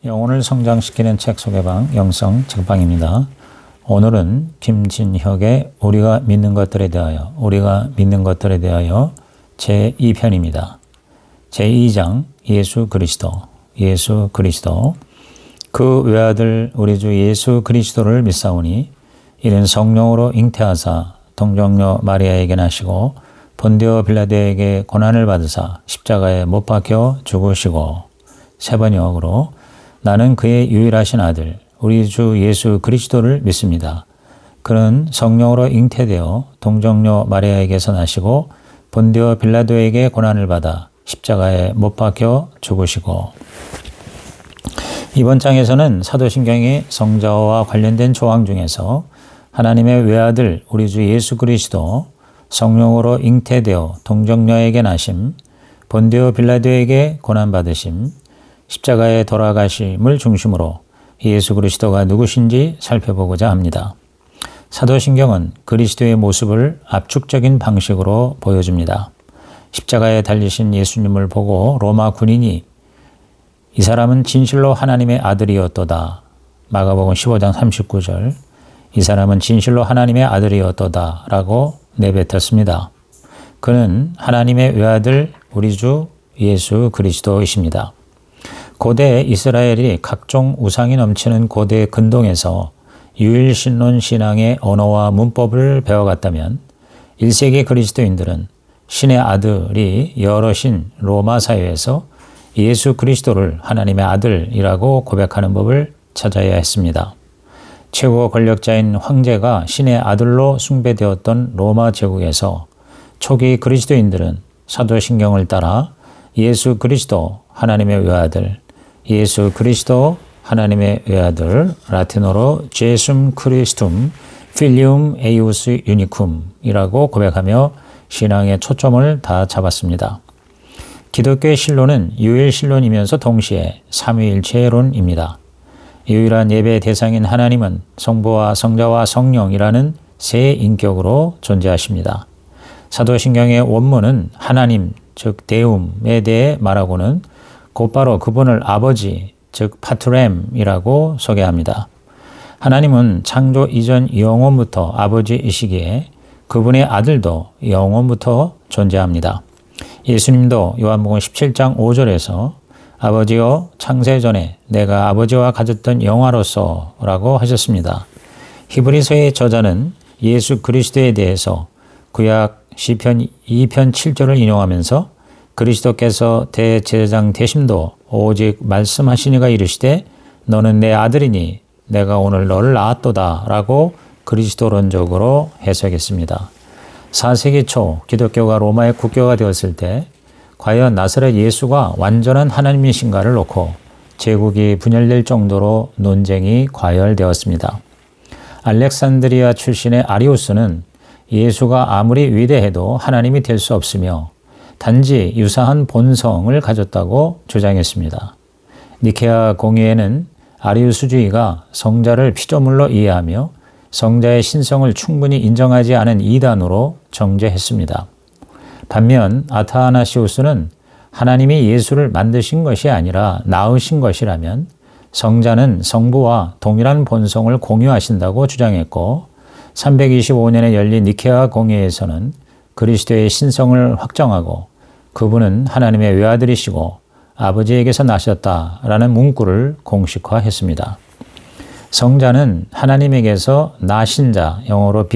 영혼을 성장시키는 책 소개방 영성 책방입니다. 오늘은 김진혁의 우리가 믿는 것들에 대하여 제2편입니다. 제2장 예수 그리스도 그 외아들 우리 주 예수 그리스도를 믿사오니 이는 성령으로 잉태하사 동정녀 마리아에게 나시고 본디오 빌라도에게 고난을 받으사 십자가에 못 박혀 죽으시고 세 번역으로 나는 그의 유일하신 아들 우리 주 예수 그리스도를 믿습니다. 그는 성령으로 잉태되어 동정녀 마리아에게서 나시고 본디오 빌라도에게 고난을 받아 십자가에 못 박혀 죽으시고. 이번 장에서는 사도신경의 성자와 관련된 조항 중에서 하나님의 외아들 우리 주 예수 그리스도 성령으로 잉태되어 동정녀에게 나심, 본디오 빌라도에게 고난받으심, 십자가에 돌아가심을 중심으로 예수 그리스도가 누구신지 살펴보고자 합니다. 사도신경은 그리스도의 모습을 압축적인 방식으로 보여줍니다. 십자가에 달리신 예수님을 보고 로마 군인이 이 사람은 진실로 하나님의 아들이었도다. 마가복음 15장 39절 이 사람은 진실로 하나님의 아들이었도다 라고 내뱉었습니다. 그는 하나님의 외아들 우리 주 예수 그리스도이십니다. 고대 이스라엘이 각종 우상이 넘치는 고대 근동에서 유일신론 신앙의 언어와 문법을 배워갔다면 1세기 그리스도인들은 신의 아들이 여럿인 로마 사회에서 예수 그리스도를 하나님의 아들이라고 고백하는 법을 찾아야 했습니다. 최고 권력자인 황제가 신의 아들로 숭배되었던 로마 제국에서 초기 그리스도인들은 사도신경을 따라 예수 그리스도 하나님의 외아들, 예수 그리스도 하나님의 외아들, 라틴어로 제숨 크리스툼 필리움 에이우스 유니쿰이라고 고백하며 신앙의 초점을 다 잡았습니다. 기독교의 신론은 유일신론이면서 동시에 삼위일체론입니다. 유일한 예배 대상인 하나님은 성부와 성자와 성령이라는 세 인격으로 존재하십니다. 사도신경의 원문은 하나님, 즉 데움에 대해 말하고는 곧바로 그분을 아버지, 즉 파트렘이라고 소개합니다. 하나님은 창조 이전 영원부터 아버지이시기에 그분의 아들도 영원부터 존재합니다. 예수님도 요한복음 17장 5절에서 아버지여 창세전에 내가 아버지와 가졌던 영화로서 라고 하셨습니다. 히브리서의 저자는 예수 그리스도에 대해서 구약 시편 2편 7절을 인용하면서 그리스도께서 대제사장 되심도 오직 말씀하시니가 이르시되 너는 내 아들이니 내가 오늘 너를 낳았도다 라고 그리스도론적으로 해석했습니다. 4세기 초 기독교가 로마의 국교가 되었을 때 과연 나사렛 예수가 완전한 하나님이신가를 놓고 제국이 분열될 정도로 논쟁이 과열되었습니다. 알렉산드리아 출신의 아리우스는 예수가 아무리 위대해도 하나님이 될 수 없으며 단지 유사한 본성을 가졌다고 주장했습니다. 니케아 공의회는 아리우스주의가 성자를 피조물로 이해하며 성자의 신성을 충분히 인정하지 않은 이단으로 정죄했습니다. 반면 아타나시우스는 하나님이 예수를 만드신 것이 아니라 낳으신 것이라면 성자는 성부와 동일한 본성을 공유하신다고 주장했고 325년에 열린 니케아 공의회에서는 그리스도의 신성을 확정하고 그분은 하나님의 외아들이시고 아버지에게서 나셨다라는 문구를 공식화했습니다. 성자는 하나님에게서 나신 자, 영어로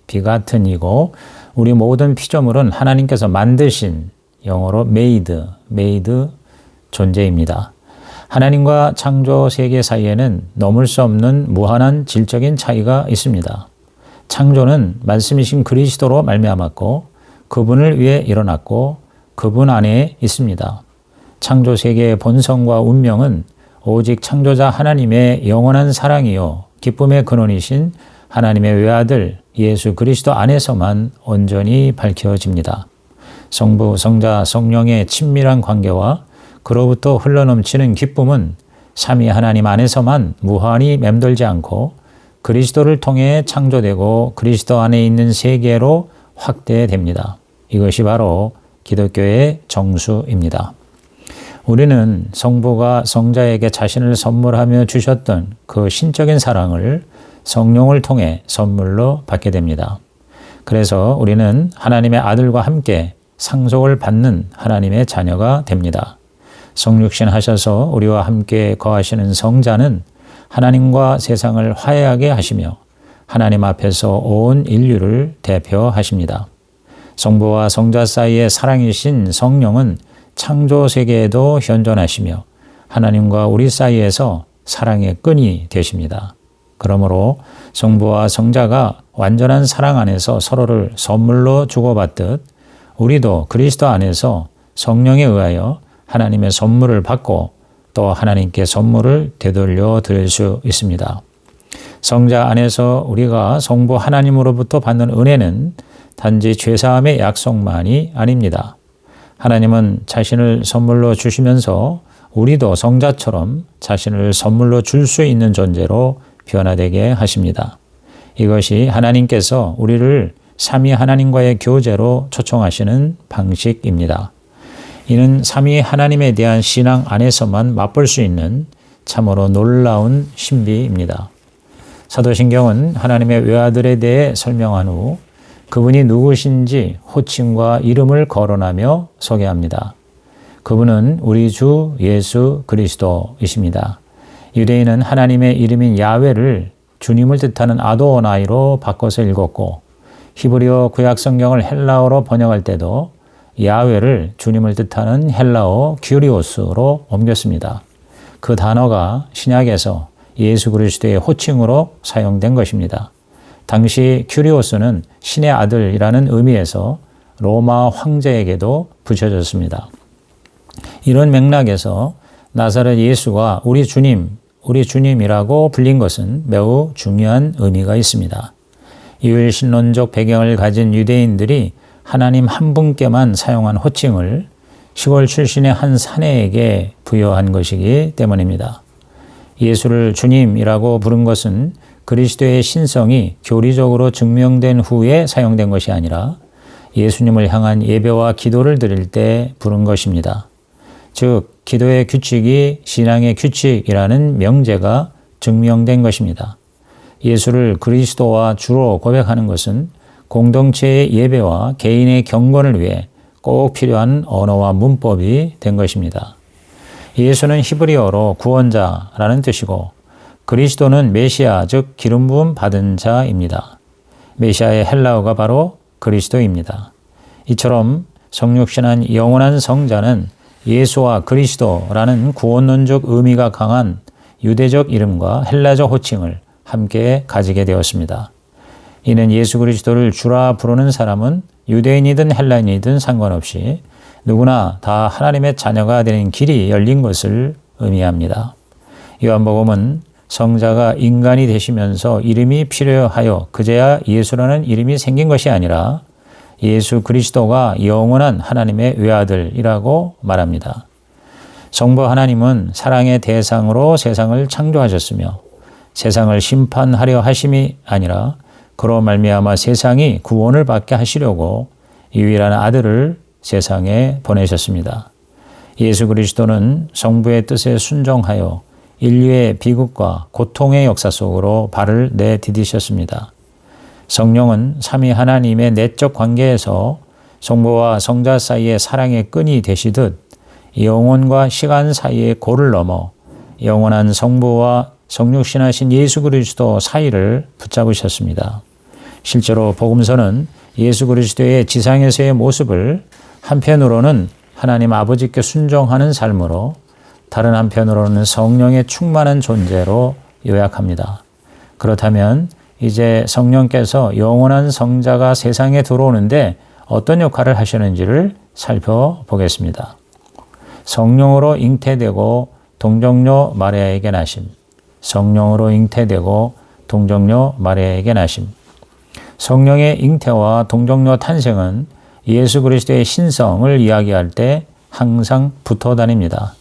비가튼이고 우리 모든 피조물은 하나님께서 만드신 영어로 made 존재입니다. 하나님과 창조 세계 사이에는 넘을 수 없는 무한한 질적인 차이가 있습니다. 창조는 말씀이신 그리스도로 말미암았고 그분을 위해 일어났고 그분 안에 있습니다. 창조 세계의 본성과 운명은 오직 창조자 하나님의 영원한 사랑이요 기쁨의 근원이신 하나님의 외아들 예수 그리스도 안에서만 온전히 밝혀집니다. 성부, 성자, 성령의 친밀한 관계와 그로부터 흘러넘치는 기쁨은 삼위 하나님 안에서만 무한히 맴돌지 않고 그리스도를 통해 창조되고 그리스도 안에 있는 세계로 확대됩니다. 이것이 바로 기독교의 정수입니다. 우리는 성부가 성자에게 자신을 선물하며 주셨던 그 신적인 사랑을 성령을 통해 선물로 받게 됩니다. 그래서 우리는 하나님의 아들과 함께 상속을 받는 하나님의 자녀가 됩니다. 성육신 하셔서 우리와 함께 거하시는 성자는 하나님과 세상을 화해하게 하시며 하나님 앞에서 온 인류를 대표하십니다. 성부와 성자 사이의 사랑이신 성령은 창조 세계에도 현존하시며 하나님과 우리 사이에서 사랑의 끈이 되십니다. 그러므로 성부와 성자가 완전한 사랑 안에서 서로를 선물로 주고받듯 우리도 그리스도 안에서 성령에 의하여 하나님의 선물을 받고 또 하나님께 선물을 되돌려 드릴 수 있습니다. 성자 안에서 우리가 성부 하나님으로부터 받는 은혜는 단지 죄사함의 약속만이 아닙니다. 하나님은 자신을 선물로 주시면서 우리도 성자처럼 자신을 선물로 줄 수 있는 존재로 변화되게 하십니다. 이것이 하나님께서 우리를 삼위 하나님과의 교제로 초청하시는 방식입니다. 이는 삼위 하나님에 대한 신앙 안에서만 맛볼 수 있는 참으로 놀라운 신비입니다. 사도신경은 하나님의 외아들에 대해 설명한 후 그분이 누구신지 호칭과 이름을 거론하며 소개합니다. 그분은 우리 주 예수 그리스도이십니다. 유대인은 하나님의 이름인 야훼를 주님을 뜻하는 아도나이로 바꿔서 읽었고 히브리어 구약 성경을 헬라어로 번역할 때도 야훼를 주님을 뜻하는 헬라어 규리오스로 옮겼습니다. 그 단어가 신약에서 예수 그리스도의 호칭으로 사용된 것입니다. 당시 큐리오스는 신의 아들이라는 의미에서 로마 황제에게도 붙여졌습니다. 이런 맥락에서 나사렛 예수가 우리 주님이라고 불린 것은 매우 중요한 의미가 있습니다. 유일신론적 배경을 가진 유대인들이 하나님 한 분께만 사용한 호칭을 시골 출신의 한 사내에게 부여한 것이기 때문입니다. 예수를 주님이라고 부른 것은 그리스도의 신성이 교리적으로 증명된 후에 사용된 것이 아니라 예수님을 향한 예배와 기도를 드릴 때 부른 것입니다. 즉, 기도의 규칙이 신앙의 규칙이라는 명제가 증명된 것입니다. 예수를 그리스도와 주로 고백하는 것은 공동체의 예배와 개인의 경건을 위해 꼭 필요한 언어와 문법이 된 것입니다. 예수는 히브리어로 구원자라는 뜻이고 그리스도는 메시아, 즉 기름 부음 받은 자입니다. 메시아의 헬라어가 바로 그리스도입니다. 이처럼 성육신한 영원한 성자는 예수와 그리스도라는 구원론적 의미가 강한 유대적 이름과 헬라적 호칭을 함께 가지게 되었습니다. 이는 예수 그리스도를 주라 부르는 사람은 유대인이든 헬라인이든 상관없이 누구나 다 하나님의 자녀가 되는 길이 열린 것을 의미합니다. 요한복음은 성자가 인간이 되시면서 이름이 필요하여 그제야 예수라는 이름이 생긴 것이 아니라 예수 그리스도가 영원한 하나님의 외아들이라고 말합니다. 성부 하나님은 사랑의 대상으로 세상을 창조하셨으며 세상을 심판하려 하심이 아니라 그로 말미암아 세상이 구원을 받게 하시려고 유일한 아들을 세상에 보내셨습니다. 예수 그리스도는 성부의 뜻에 순종하여 인류의 비극과 고통의 역사 속으로 발을 내디디셨습니다. 성령은 삼위 하나님의 내적 관계에서 성부와 성자 사이의 사랑의 끈이 되시듯 영혼과 시간 사이의 골을 넘어 영원한 성부와 성육신하신 예수 그리스도 사이를 붙잡으셨습니다. 실제로 복음서는 예수 그리스도의 지상에서의 모습을 한편으로는 하나님 아버지께 순종하는 삶으로 다른 한편으로는 성령의 충만한 존재로 요약합니다. 그렇다면 이제 성령께서 영원한 성자가 세상에 들어오는데 어떤 역할을 하시는지를 살펴보겠습니다. 성령으로 잉태되고 동정녀 마리아에게 나심. 성령으로 잉태되고 동정녀 마리아에게 나심. 성령의 잉태와 동정녀 탄생은 예수 그리스도의 신성을 이야기할 때 항상 붙어 다닙니다.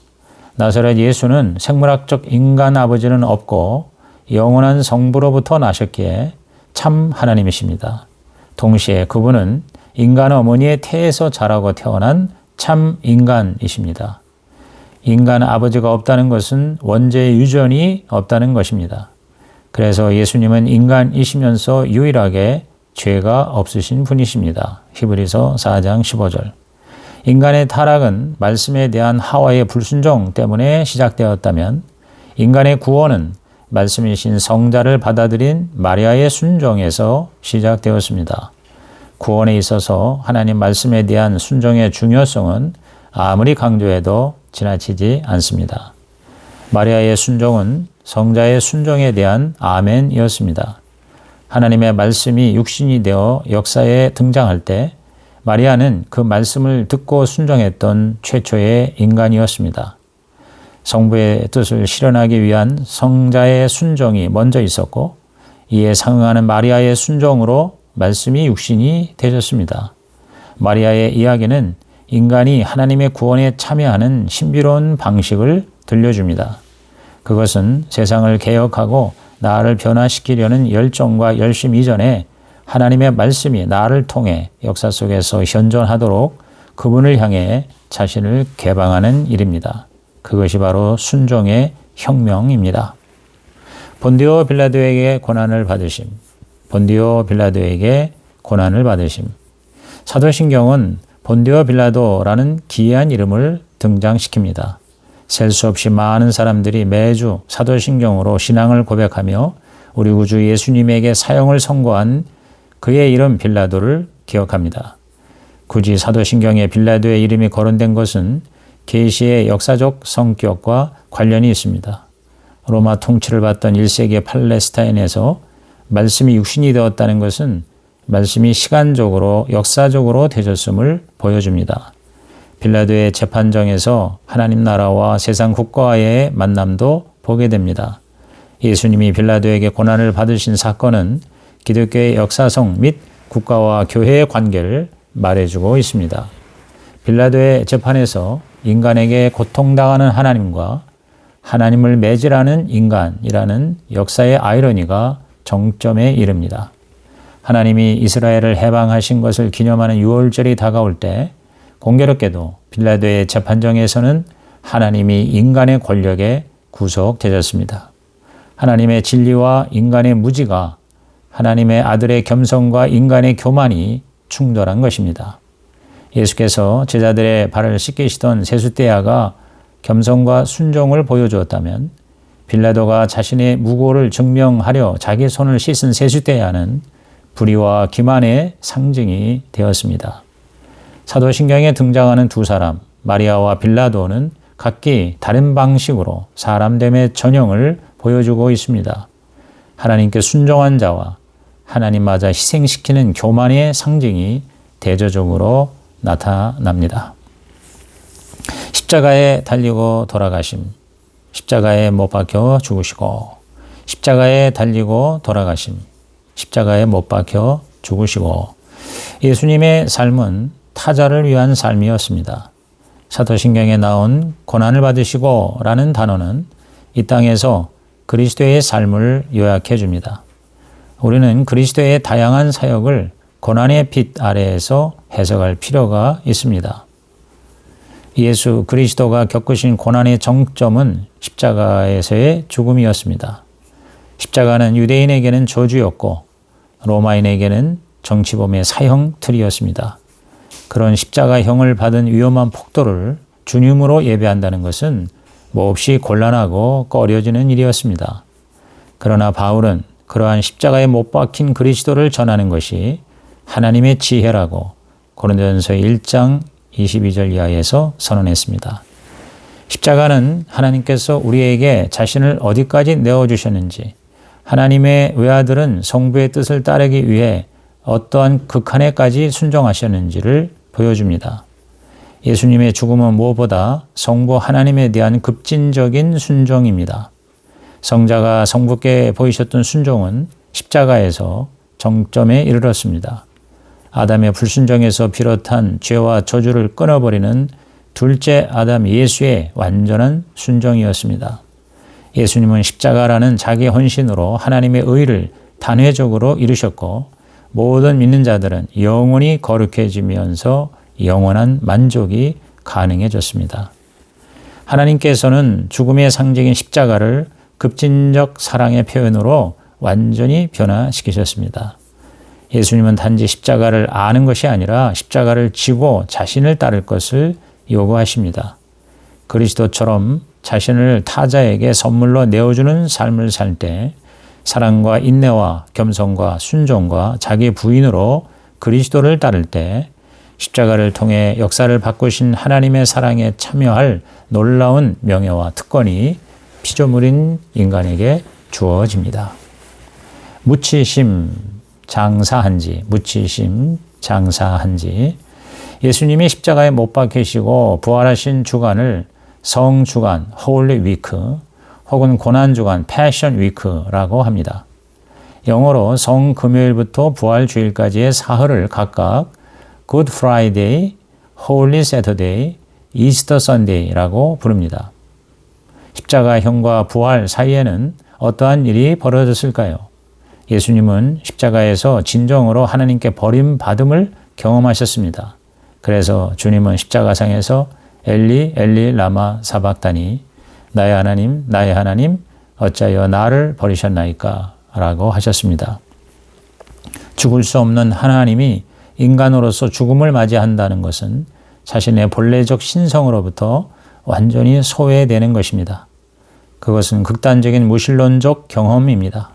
나사렛 예수는 생물학적 인간 아버지는 없고 영원한 성부로부터 나셨기에 참 하나님이십니다. 동시에 그분은 인간 어머니의 태에서 자라고 태어난 참 인간이십니다. 인간 아버지가 없다는 것은 원죄 유전이 없다는 것입니다. 그래서 예수님은 인간이시면서 유일하게 죄가 없으신 분이십니다. 히브리서 4장 15절. 인간의 타락은 말씀에 대한 하와의 불순종 때문에 시작되었다면 인간의 구원은 말씀이신 성자를 받아들인 마리아의 순종에서 시작되었습니다. 구원에 있어서 하나님 말씀에 대한 순종의 중요성은 아무리 강조해도 지나치지 않습니다. 마리아의 순종은 성자의 순종에 대한 아멘이었습니다. 하나님의 말씀이 육신이 되어 역사에 등장할 때 마리아는 그 말씀을 듣고 순종했던 최초의 인간이었습니다. 성부의 뜻을 실현하기 위한 성자의 순종이 먼저 있었고 이에 상응하는 마리아의 순종으로 말씀이 육신이 되셨습니다. 마리아의 이야기는 인간이 하나님의 구원에 참여하는 신비로운 방식을 들려줍니다. 그것은 세상을 개혁하고 나를 변화시키려는 열정과 열심 이전에 하나님의 말씀이 나를 통해 역사 속에서 현존하도록 그분을 향해 자신을 개방하는 일입니다. 그것이 바로 순종의 혁명입니다. 본디오 빌라도에게 고난을 받으심. 본디오 빌라도에게 고난을 받으심. 사도신경은 본디오 빌라도라는 기이한 이름을 등장시킵니다. 셀 수 없이 많은 사람들이 매주 사도신경으로 신앙을 고백하며 우리 구주 예수님에게 사형을 선고한 그의 이름 빌라도를 기억합니다. 굳이 사도신경에 빌라도의 이름이 거론된 것은 계시의 역사적 성격과 관련이 있습니다. 로마 통치를 받던 1세기 팔레스타인에서 말씀이 육신이 되었다는 것은 말씀이 시간적으로 역사적으로 되셨음을 보여줍니다. 빌라도의 재판정에서 하나님 나라와 세상 국가와의 만남도 보게 됩니다. 예수님이 빌라도에게 고난을 받으신 사건은 기독교의 역사성 및 국가와 교회의 관계를 말해주고 있습니다. 빌라도의 재판에서 인간에게 고통당하는 하나님과 하나님을 매질하는 인간이라는 역사의 아이러니가 정점에 이릅니다. 하나님이 이스라엘을 해방하신 것을 기념하는 유월절이 다가올 때 공교롭게도 빌라도의 재판정에서는 하나님이 인간의 권력에 구속되셨습니다. 하나님의 진리와 인간의 무지가 하나님의 아들의 겸손과 인간의 교만이 충돌한 것입니다. 예수께서 제자들의 발을 씻기시던 세숫대야가 겸손과 순종을 보여주었다면 빌라도가 자신의 무고를 증명하려 자기 손을 씻은 세숫대야는 불의와 기만의 상징이 되었습니다. 사도신경에 등장하는 두 사람 마리아와 빌라도는 각기 다른 방식으로 사람됨의 전형을 보여주고 있습니다. 하나님께 순종한 자와 하나님마저 희생시키는 교만의 상징이 대조적으로 나타납니다. 십자가에 달리고 돌아가심, 십자가에 못 박혀 죽으시고, 십자가에 달리고 돌아가심, 십자가에 못 박혀 죽으시고. 예수님의 삶은 타자를 위한 삶이었습니다. 사도신경에 나온 고난을 받으시고 라는 단어는 이 땅에서 그리스도의 삶을 요약해 줍니다. 우리는 그리스도의 다양한 사역을 고난의 빛 아래에서 해석할 필요가 있습니다. 예수 그리스도가 겪으신 고난의 정점은 십자가에서의 죽음이었습니다. 십자가는 유대인에게는 저주였고 로마인에게는 정치범의 사형 틀이었습니다. 그런 십자가형을 받은 위험한 폭도를 주님으로 예배한다는 것은 몹시 곤란하고 꺼려지는 일이었습니다. 그러나 바울은 그러한 십자가에 못 박힌 그리스도를 전하는 것이 하나님의 지혜라고 고린도전서 1장 22절 이하에서 선언했습니다. 십자가는 하나님께서 우리에게 자신을 어디까지 내어주셨는지, 하나님의 외아들은 성부의 뜻을 따르기 위해 어떠한 극한에까지 순종하셨는지를 보여줍니다. 예수님의 죽음은 무엇보다 성부 하나님에 대한 급진적인 순종입니다. 성자가 성부께 보이셨던 순종은 십자가에서 정점에 이르렀습니다. 아담의 불순종에서 비롯한 죄와 저주를 끊어버리는 둘째 아담 예수의 완전한 순종이었습니다. 예수님은 십자가라는 자기 헌신으로 하나님의 의를 단회적으로 이루셨고 모든 믿는 자들은 영원히 거룩해지면서 영원한 만족이 가능해졌습니다. 하나님께서는 죽음의 상징인 십자가를 급진적 사랑의 표현으로 완전히 변화시키셨습니다. 예수님은 단지 십자가를 아는 것이 아니라 십자가를 지고 자신을 따를 것을 요구하십니다. 그리스도처럼 자신을 타자에게 선물로 내어주는 삶을 살 때 사랑과 인내와 겸손과 순종과 자기 부인으로 그리스도를 따를 때 십자가를 통해 역사를 바꾸신 하나님의 사랑에 참여할 놀라운 명예와 특권이 피조물인 인간에게 주어집니다. 묻히심 장사한지, 묻히심 장사한지. 예수님이 십자가에 못 박히시고 부활하신 주간을 성주간, 홀리 위크, 혹은 고난주간, 패션 위크라고 합니다. 영어로 성금요일부터 부활주일까지의 사흘을 각각 Good Friday, Holy Saturday, Easter Sunday라고 부릅니다. 십자가형과 부활 사이에는 어떠한 일이 벌어졌을까요? 예수님은 십자가에서 진정으로 하나님께 버림받음을 경험하셨습니다. 그래서 주님은 십자가상에서 엘리 엘리 라마 사박다니 나의 하나님 어찌하여 나를 버리셨나이까 라고 하셨습니다. 죽을 수 없는 하나님이 인간으로서 죽음을 맞이한다는 것은 자신의 본래적 신성으로부터 완전히 소외되는 것입니다. 그것은 극단적인 무신론적 경험입니다.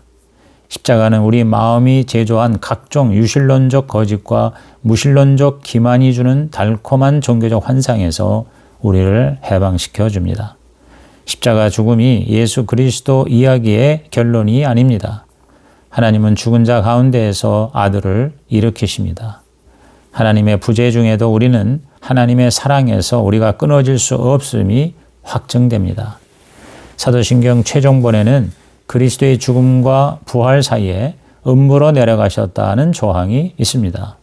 십자가는 우리 마음이 제조한 각종 유신론적 거짓과 무신론적 기만이 주는 달콤한 종교적 환상에서 우리를 해방시켜 줍니다. 십자가 죽음이 예수 그리스도 이야기의 결론이 아닙니다. 하나님은 죽은 자 가운데에서 아들을 일으키십니다. 하나님의 부재 중에도 우리는 하나님의 사랑에서 우리가 끊어질 수 없음이 확증됩니다. 사도신경 최종본에는 그리스도의 죽음과 부활 사이에 음부로 내려가셨다는 조항이 있습니다.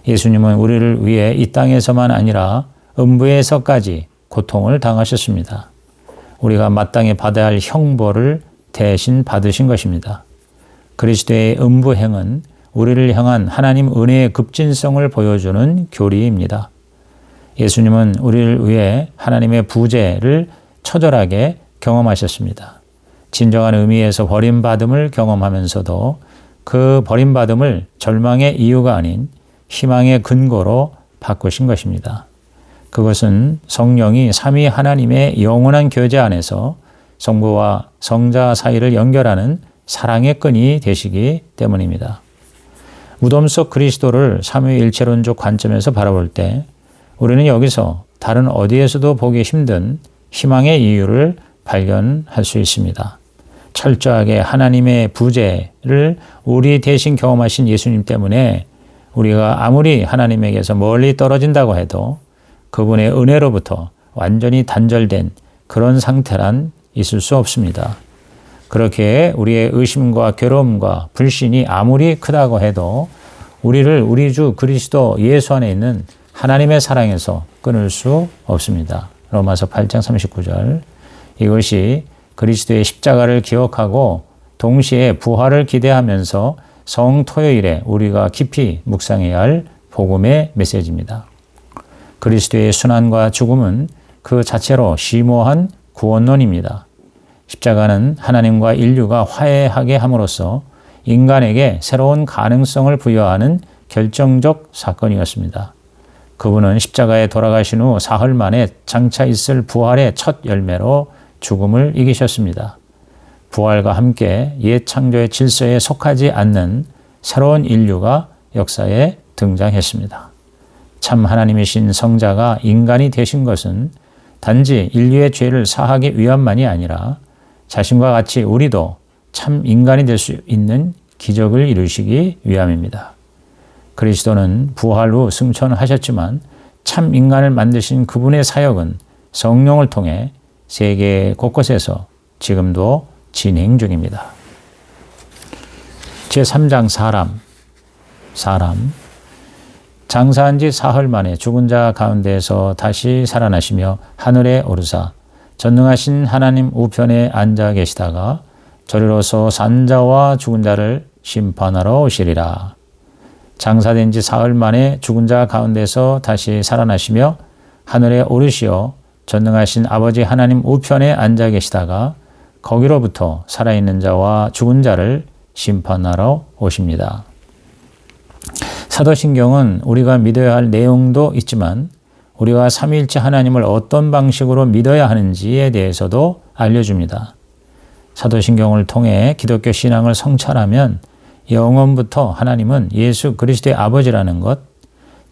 예수님은 우리를 위해 이 땅에서만 아니라 음부에서까지 고통을 당하셨습니다. 우리가 마땅히 받아야 할 형벌을 대신 받으신 것입니다. 그리스도의 음부행은 우리를 향한 하나님 은혜의 급진성을 보여주는 교리입니다. 예수님은 우리를 위해 하나님의 부재를 처절하게 경험하셨습니다. 진정한 의미에서 버림받음을 경험하면서도 그 버림받음을 절망의 이유가 아닌 희망의 근거로 바꾸신 것입니다. 그것은 성령이 삼위 하나님의 영원한 교제 안에서 성부와 성자 사이를 연결하는 사랑의 끈이 되시기 때문입니다. 무덤 속 그리스도를 삼위일체론적 관점에서 바라볼 때 우리는 여기서 다른 어디에서도 보기 힘든 희망의 이유를 발견할 수 있습니다. 철저하게 하나님의 부재를 우리 대신 경험하신 예수님 때문에 우리가 아무리 하나님에게서 멀리 떨어진다고 해도 그분의 은혜로부터 완전히 단절된 그런 상태란 있을 수 없습니다. 그렇게 우리의 의심과 괴로움과 불신이 아무리 크다고 해도 우리를 우리 주 그리스도 예수 안에 있는 하나님의 사랑에서 끊을 수 없습니다. 로마서 8장 39절. 이것이 그리스도의 십자가를 기억하고 동시에 부활을 기대하면서 성토요일에 우리가 깊이 묵상해야 할 복음의 메시지입니다. 그리스도의 순환과 죽음은 그 자체로 심오한 구원론입니다. 십자가는 하나님과 인류가 화해하게 함으로써 인간에게 새로운 가능성을 부여하는 결정적 사건이었습니다. 그분은 십자가에 돌아가신 후 사흘 만에 장차 있을 부활의 첫 열매로 죽음을 이기셨습니다. 부활과 함께 옛 창조의 질서에 속하지 않는 새로운 인류가 역사에 등장했습니다. 참 하나님이신 성자가 인간이 되신 것은 단지 인류의 죄를 사하기 위함만이 아니라 자신과 같이 우리도 참 인간이 될 수 있는 기적을 이루시기 위함입니다. 그리스도는 부활 후 승천하셨지만 참 인간을 만드신 그분의 사역은 성령을 통해 세계 곳곳에서 지금도 진행 중입니다. 제3장 사람. 장사한 지 사흘 만에 죽은 자 가운데에서 다시 살아나시며 하늘에 오르사 전능하신 하나님 우편에 앉아 계시다가 저리로서 산 자와 죽은 자를 심판하러 오시리라. 장사된 지 사흘 만에 죽은 자 가운데서 다시 살아나시며 하늘에 오르시어 전능하신 아버지 하나님 우편에 앉아 계시다가 거기로부터 살아있는 자와 죽은 자를 심판하러 오십니다. 사도신경은 우리가 믿어야 할 내용도 있지만 우리가 삼위일체 하나님을 어떤 방식으로 믿어야 하는지에 대해서도 알려줍니다. 사도신경을 통해 기독교 신앙을 성찰하면 영원부터 하나님은 예수 그리스도의 아버지라는 것,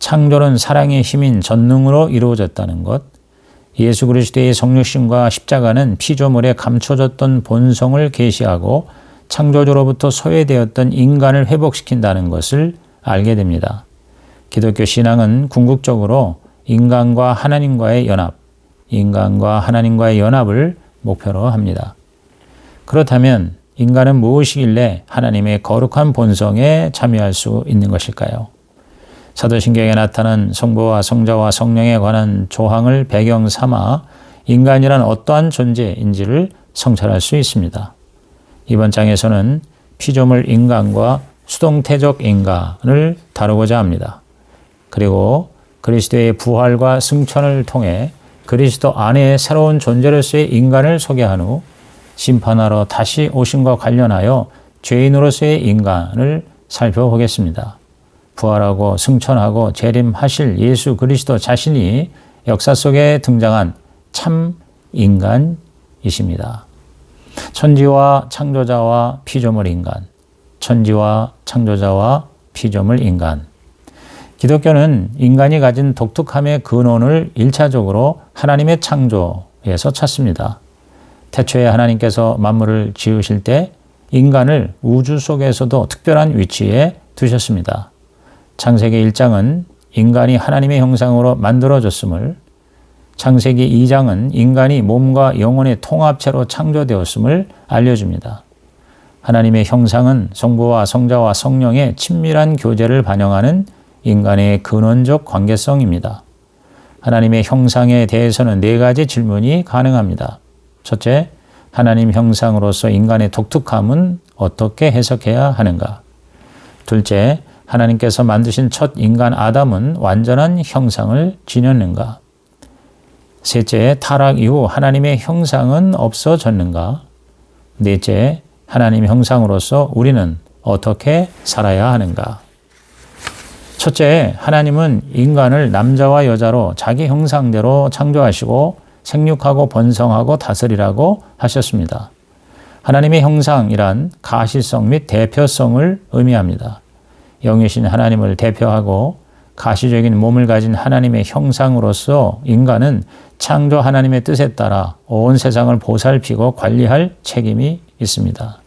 창조는 사랑의 힘인 전능으로 이루어졌다는 것, 예수 그리스도의 성육신과 십자가는 피조물에 감춰졌던 본성을 계시하고 창조주로부터 소외되었던 인간을 회복시킨다는 것을 알게 됩니다. 기독교 신앙은 궁극적으로 인간과 하나님과의 연합을 목표로 합니다. 그렇다면 인간은 무엇이길래 하나님의 거룩한 본성에 참여할 수 있는 것일까요? 사도신경에 나타난 성부와 성자와 성령에 관한 조항을 배경 삼아 인간이란 어떠한 존재인지를 성찰할 수 있습니다. 이번 장에서는 피조물 인간과 수동태적 인간을 다루고자 합니다. 그리고 그리스도의 부활과 승천을 통해 그리스도 안에 새로운 존재로서의 인간을 소개한 후 심판하러 다시 오심과 관련하여 죄인으로서의 인간을 살펴보겠습니다. 부활하고 승천하고 재림하실 예수 그리스도 자신이 역사 속에 등장한 참 인간이십니다. 천지와 창조자와 피조물 인간, 천지와 창조자와 피조물 인간. 기독교는 인간이 가진 독특함의 근원을 1차적으로 하나님의 창조에서 찾습니다. 태초에 하나님께서 만물을 지으실 때 인간을 우주 속에서도 특별한 위치에 두셨습니다. 창세기 1장은 인간이 하나님의 형상으로 만들어졌음을, 창세기 2장은 인간이 몸과 영혼의 통합체로 창조되었음을 알려줍니다. 하나님의 형상은 성부와 성자와 성령의 친밀한 교제를 반영하는 인간의 근원적 관계성입니다. 하나님의 형상에 대해서는 4가지 질문이 가능합니다. 첫째, 하나님 형상으로서 인간의 독특함은 어떻게 해석해야 하는가? 둘째, 하나님께서 만드신 첫 인간 아담은 완전한 형상을 지녔는가? 셋째, 타락 이후 하나님의 형상은 없어졌는가? 넷째, 하나님 형상으로서 우리는 어떻게 살아야 하는가? 첫째, 하나님은 인간을 남자와 여자로 자기 형상대로 창조하시고 생육하고 번성하고 다스리라고 하셨습니다. 하나님의 형상이란 가시성 및 대표성을 의미합니다. 영이신 하나님을 대표하고 가시적인 몸을 가진 하나님의 형상으로서 인간은 창조 하나님의 뜻에 따라 온 세상을 보살피고 관리할 책임이 있습니다.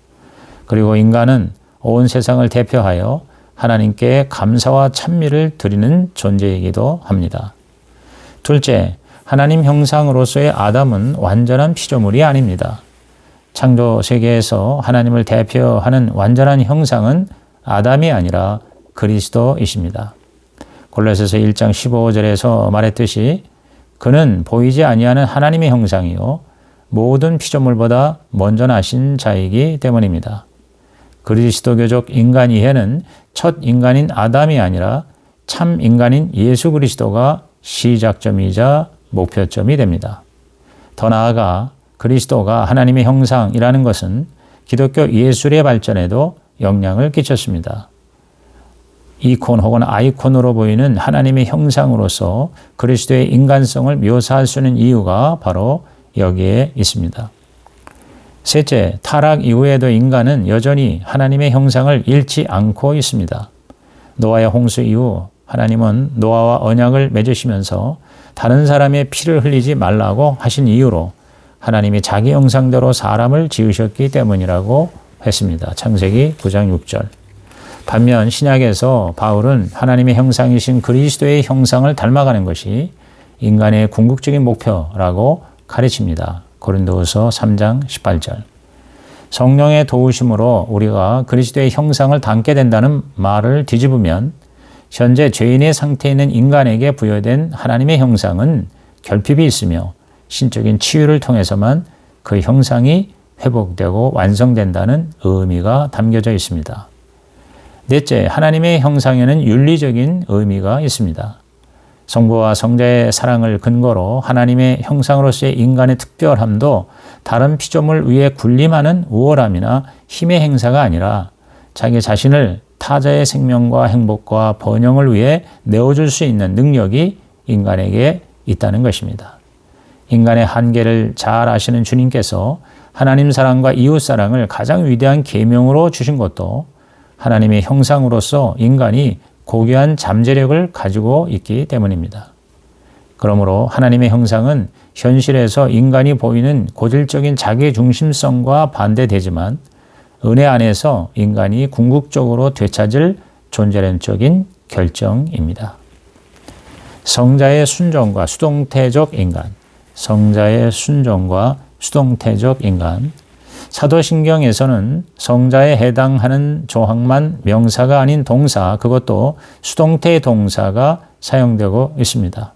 그리고 인간은 온 세상을 대표하여 하나님께 감사와 찬미를 드리는 존재이기도 합니다. 둘째, 하나님 형상으로서의 아담은 완전한 피조물이 아닙니다. 창조 세계에서 하나님을 대표하는 완전한 형상은 아담이 아니라 그리스도이십니다. 골로새서 1장 15절에서 말했듯이 그는 보이지 아니하는 하나님의 형상이요 모든 피조물보다 먼저 나신 자이기 때문입니다. 그리스도교적 인간 이해는 첫 인간인 아담이 아니라 참 인간인 예수 그리스도가 시작점이자 목표점이 됩니다. 더 나아가 그리스도가 하나님의 형상이라는 것은 기독교 예술의 발전에도 영향을 끼쳤습니다. 이콘 혹은 아이콘으로 보이는 하나님의 형상으로서 그리스도의 인간성을 묘사할 수 있는 이유가 바로 여기에 있습니다. 셋째, 타락 이후에도 인간은 여전히 하나님의 형상을 잃지 않고 있습니다. 노아의 홍수 이후 하나님은 노아와 언약을 맺으시면서 다른 사람의 피를 흘리지 말라고 하신 이유로 하나님이 자기 형상대로 사람을 지으셨기 때문이라고 했습니다. 창세기 9장 6절. 반면 신약에서 바울은 하나님의 형상이신 그리스도의 형상을 닮아가는 것이 인간의 궁극적인 목표라고 가르칩니다. 고린도후서 3장 18절. 성령의 도우심으로 우리가 그리스도의 형상을 닮게 된다는 말을 뒤집으면 현재 죄인의 상태에 있는 인간에게 부여된 하나님의 형상은 결핍이 있으며 신적인 치유를 통해서만 그 형상이 회복되고 완성된다는 의미가 담겨져 있습니다. 넷째, 하나님의 형상에는 윤리적인 의미가 있습니다. 성부와 성자의 사랑을 근거로 하나님의 형상으로서의 인간의 특별함도 다른 피조물 위에 군림하는 우월함이나 힘의 행사가 아니라 자기 자신을 타자의 생명과 행복과 번영을 위해 내어줄 수 있는 능력이 인간에게 있다는 것입니다. 인간의 한계를 잘 아시는 주님께서 하나님 사랑과 이웃 사랑을 가장 위대한 계명으로 주신 것도 하나님의 형상으로서 인간이 고귀한 잠재력을 가지고 있기 때문입니다. 그러므로 하나님의 형상은 현실에서 인간이 보이는 고질적인 자기중심성과 반대되지만 은혜 안에서 인간이 궁극적으로 되찾을 존재론적인 결정입니다. 성자의 순종과 수동태적 인간, 성자의 순종과 수동태적 인간. 사도신경에서는 성자에 해당하는 조항만 명사가 아닌 동사, 그것도 수동태 동사가 사용되고 있습니다.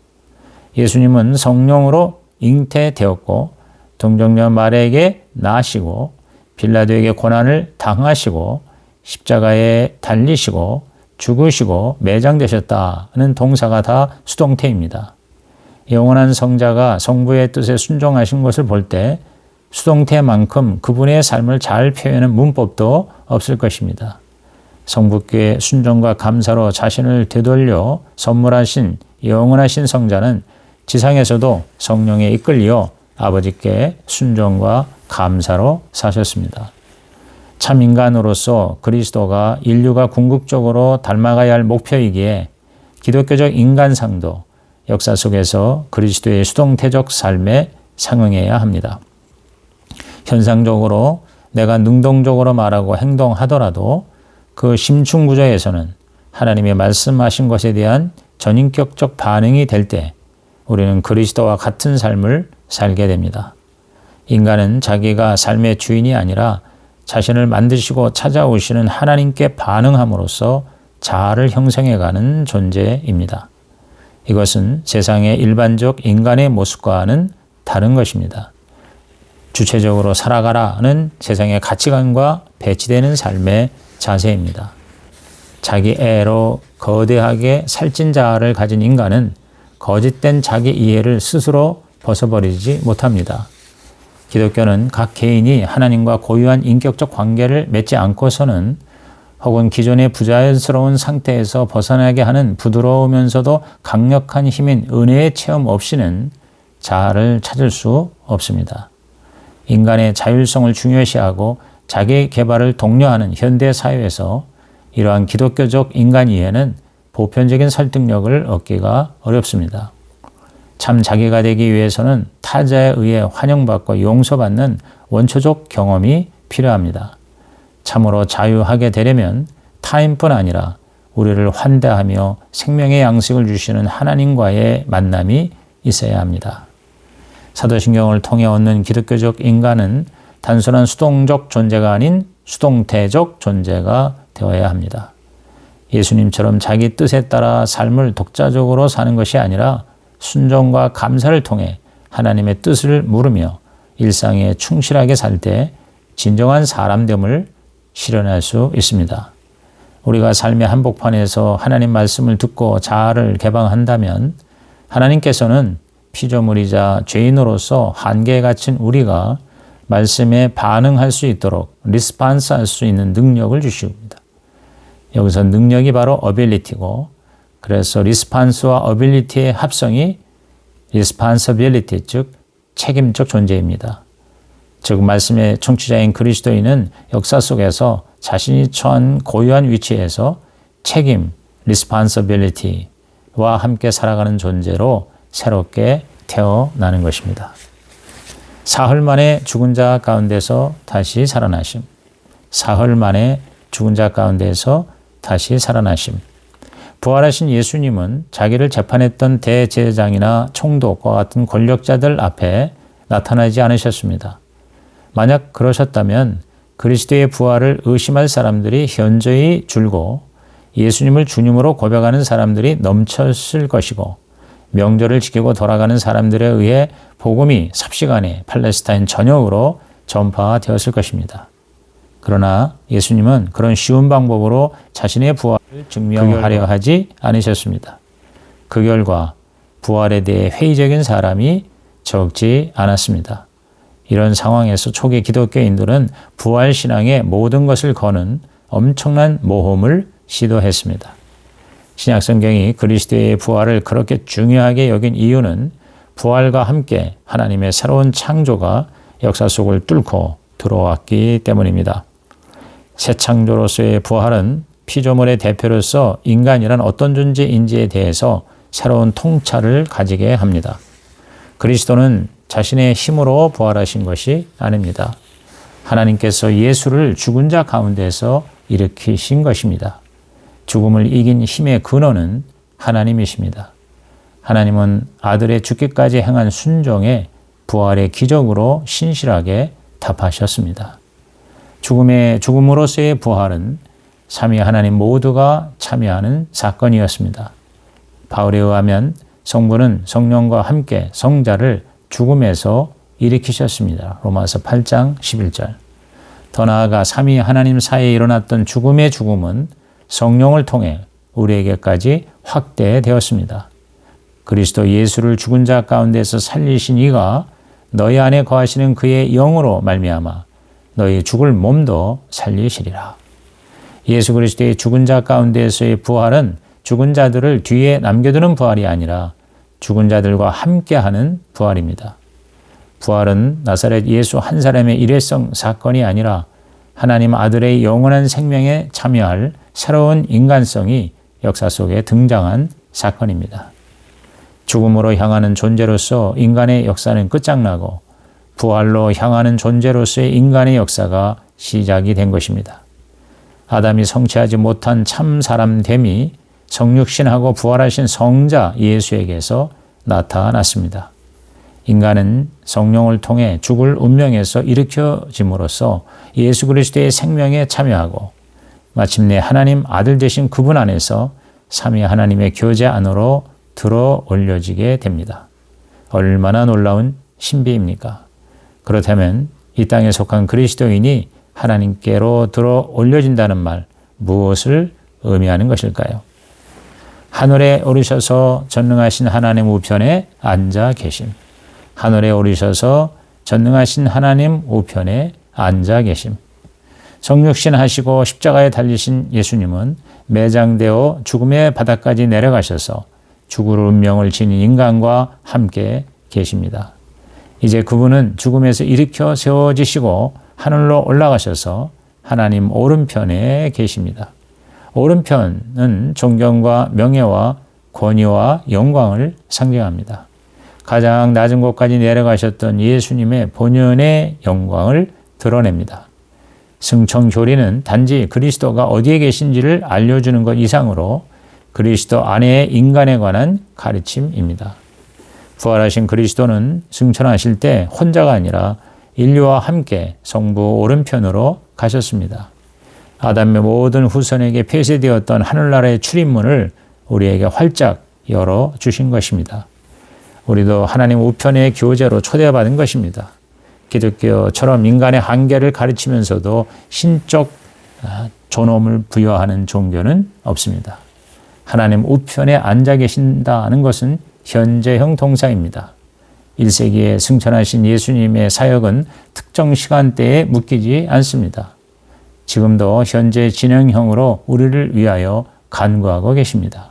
예수님은 성령으로 잉태되었고 동정녀 마리아에게 나시고 빌라도에게 고난을 당하시고 십자가에 달리시고 죽으시고 매장되셨다는 동사가 다 수동태입니다. 영원한 성자가 성부의 뜻에 순종하신 것을 볼 때 수동태만큼 그분의 삶을 잘 표현하는 문법도 없을 것입니다. 성부께 순종과 감사로 자신을 되돌려 선물하신 영원하신 성자는 지상에서도 성령에 이끌려 아버지께 순종과 감사로 사셨습니다. 참 인간으로서 그리스도가 인류가 궁극적으로 닮아가야 할 목표이기에 기독교적 인간상도 역사 속에서 그리스도의 수동태적 삶에 상응해야 합니다. 현상적으로 내가 능동적으로 말하고 행동하더라도 그 심층 구조에서는 하나님의 말씀하신 것에 대한 전인격적 반응이 될 때 우리는 그리스도와 같은 삶을 살게 됩니다. 인간은 자기가 삶의 주인이 아니라 자신을 만드시고 찾아오시는 하나님께 반응함으로써 자아를 형성해가는 존재입니다. 이것은 세상의 일반적 인간의 모습과는 다른 것입니다. 주체적으로 살아가라는 세상의 가치관과 배치되는 삶의 자세입니다. 자기 애로 거대하게 살찐 자아를 가진 인간은 거짓된 자기 이해를 스스로 벗어버리지 못합니다. 기독교는 각 개인이 하나님과 고유한 인격적 관계를 맺지 않고서는 혹은 기존의 부자연스러운 상태에서 벗어나게 하는 부드러우면서도 강력한 힘인 은혜의 체험 없이는 자아를 찾을 수 없습니다. 인간의 자율성을 중요시하고 자기 개발을 독려하는 현대 사회에서 이러한 기독교적 인간 이해는 보편적인 설득력을 얻기가 어렵습니다. 참 자기가 되기 위해서는 타자에 의해 환영받고 용서받는 원초적 경험이 필요합니다. 참으로 자유하게 되려면 타인뿐 아니라 우리를 환대하며 생명의 양식을 주시는 하나님과의 만남이 있어야 합니다. 사도신경을 통해 얻는 기독교적 인간은 단순한 수동적 존재가 아닌 수동태적 존재가 되어야 합니다. 예수님처럼 자기 뜻에 따라 삶을 독자적으로 사는 것이 아니라 순종과 감사를 통해 하나님의 뜻을 물으며 일상에 충실하게 살 때 진정한 사람됨을 실현할 수 있습니다. 우리가 삶의 한복판에서 하나님 말씀을 듣고 자아를 개방한다면 하나님께서는 피조물이자 죄인으로서 한계에 갇힌 우리가 말씀에 반응할 수 있도록 리스판스 할 수 있는 능력을 주십니다. 여기서 능력이 바로 어빌리티고, 그래서 리스판스와 어빌리티의 합성이 리스판서빌리티, 즉 책임적 존재입니다. 즉 말씀의 청취자인 그리스도인은 역사 속에서 자신이 처한 고유한 위치에서 책임, 리스판서빌리티와 함께 살아가는 존재로 새롭게 태어나는 것입니다. 사흘 만에 죽은 자 가운데서 다시 살아나심. 사흘 만에 죽은 자 가운데서 다시 살아나심. 부활하신 예수님은 자기를 재판했던 대제사장이나 총독과 같은 권력자들 앞에 나타나지 않으셨습니다. 만약 그러셨다면 그리스도의 부활을 의심할 사람들이 현저히 줄고 예수님을 주님으로 고백하는 사람들이 넘쳤을 것이고 명절을 지키고 돌아가는 사람들에 의해 복음이 삽시간에 팔레스타인 전역으로 전파되었을 것입니다. 그러나 예수님은 그런 쉬운 방법으로 자신의 부활을 증명하려 하지 않으셨습니다. 그 결과 부활에 대해 회의적인 사람이 적지 않았습니다. 이런 상황에서 초기 기독교인들은 부활신앙의 모든 것을 거는 엄청난 모험을 시도했습니다. 신약성경이 그리스도의 부활을 그렇게 중요하게 여긴 이유는 부활과 함께 하나님의 새로운 창조가 역사 속을 뚫고 들어왔기 때문입니다. 새 창조로서의 부활은 피조물의 대표로서 인간이란 어떤 존재인지에 대해서 새로운 통찰을 가지게 합니다. 그리스도는 자신의 힘으로 부활하신 것이 아닙니다. 하나님께서 예수를 죽은 자 가운데서 일으키신 것입니다. 죽음을 이긴 힘의 근원은 하나님이십니다. 하나님은 아들의 죽기까지 행한 순종에 부활의 기적으로 신실하게 답하셨습니다. 죽음으로서의 부활은 삼위 하나님 모두가 참여하는 사건이었습니다. 바울에 의하면 성부는 성령과 함께 성자를 죽음에서 일으키셨습니다. 로마서 8장 11절. 더 나아가 삼위 하나님 사이에 일어났던 죽음의 죽음은 성령을 통해 우리에게까지 확대되었습니다. 그리스도 예수를 죽은 자 가운데서 살리신 이가 너희 안에 거하시는 그의 영으로 말미암아 너희 죽을 몸도 살리시리라. 예수 그리스도의 죽은 자 가운데서의 부활은 죽은 자들을 뒤에 남겨두는 부활이 아니라 죽은 자들과 함께하는 부활입니다. 부활은 나사렛 예수 한 사람의 일회성 사건이 아니라 하나님 아들의 영원한 생명에 참여할 새로운 인간성이 역사 속에 등장한 사건입니다. 죽음으로 향하는 존재로서 인간의 역사는 끝장나고 부활로 향하는 존재로서의 인간의 역사가 시작이 된 것입니다. 아담이 성취하지 못한 참 사람됨이 성육신하고 부활하신 성자 예수에게서 나타났습니다. 인간은 성령을 통해 죽을 운명에서 일으켜짐으로써 예수 그리스도의 생명에 참여하고 마침내 하나님 아들 되신 그분 안에서 삼위 하나님의 교제 안으로 들어 올려지게 됩니다. 얼마나 놀라운 신비입니까? 그렇다면 이 땅에 속한 그리스도인이 하나님께로 들어 올려진다는 말, 무엇을 의미하는 것일까요? 하늘에 오르셔서 전능하신 하나님 우편에 앉아 계심. 하늘에 오르셔서 전능하신 하나님 우편에 앉아 계심. 성육신 하시고 십자가에 달리신 예수님은 매장되어 죽음의 바닥까지 내려가셔서 죽을 운명을 지닌 인간과 함께 계십니다. 이제 그분은 죽음에서 일으켜 세워지시고 하늘로 올라가셔서 하나님 오른편에 계십니다. 오른편은 존경과 명예와 권위와 영광을 상징합니다. 가장 낮은 곳까지 내려가셨던 예수님의 본연의 영광을 드러냅니다. 승천교리는 단지 그리스도가 어디에 계신지를 알려주는 것 이상으로 그리스도 안에 인간에 관한 가르침입니다. 부활하신 그리스도는 승천하실 때 혼자가 아니라 인류와 함께 성부 오른편으로 가셨습니다. 아담의 모든 후손에게 폐쇄되었던 하늘나라의 출입문을 우리에게 활짝 열어주신 것입니다. 우리도 하나님 우편의 교제로 초대받은 것입니다. 기독교처럼 인간의 한계를 가르치면서도 신적 존엄을 부여하는 종교는 없습니다. 하나님 우편에 앉아 계신다는 것은 현재형 동사입니다. 1세기에 승천하신 예수님의 사역은 특정 시간대에 묶이지 않습니다. 지금도 현재 진행형으로 우리를 위하여 간구하고 계십니다.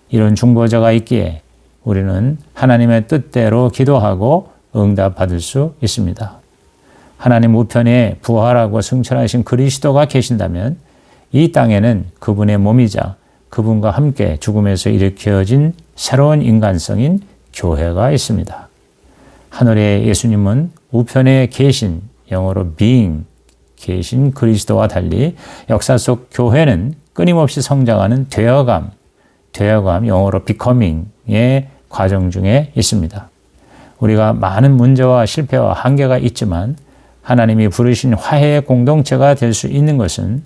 이런 중보자가 있기에 우리는 하나님의 뜻대로 기도하고 응답받을 수 있습니다. 하나님 우편에 부활하고 승천하신 그리스도가 계신다면 이 땅에는 그분의 몸이자 그분과 함께 죽음에서 일으켜진 새로운 인간성인 교회가 있습니다. 하늘의 예수님은 우편에 계신, 영어로 being, 계신 그리스도와 달리 역사 속 교회는 끊임없이 성장하는 되어감, 영어로 becoming의 과정 중에 있습니다. 우리가 많은 문제와 실패와 한계가 있지만 하나님이 부르신 화해의 공동체가 될 수 있는 것은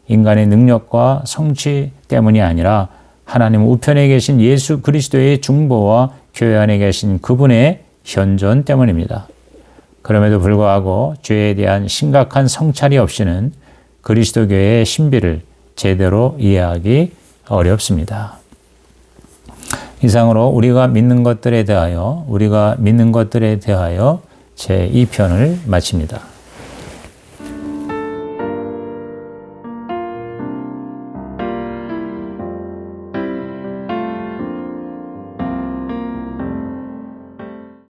인간의 능력과 성취 때문이 아니라 하나님 우편에 계신 예수 그리스도의 중보와 교회 안에 계신 그분의 현존 때문입니다. 그럼에도 불구하고 죄에 대한 심각한 성찰이 없이는 그리스도교의 신비를 제대로 이해하기 어렵습니다. 이상으로 우리가 믿는 것들에 대하여 제 2편을 마칩니다.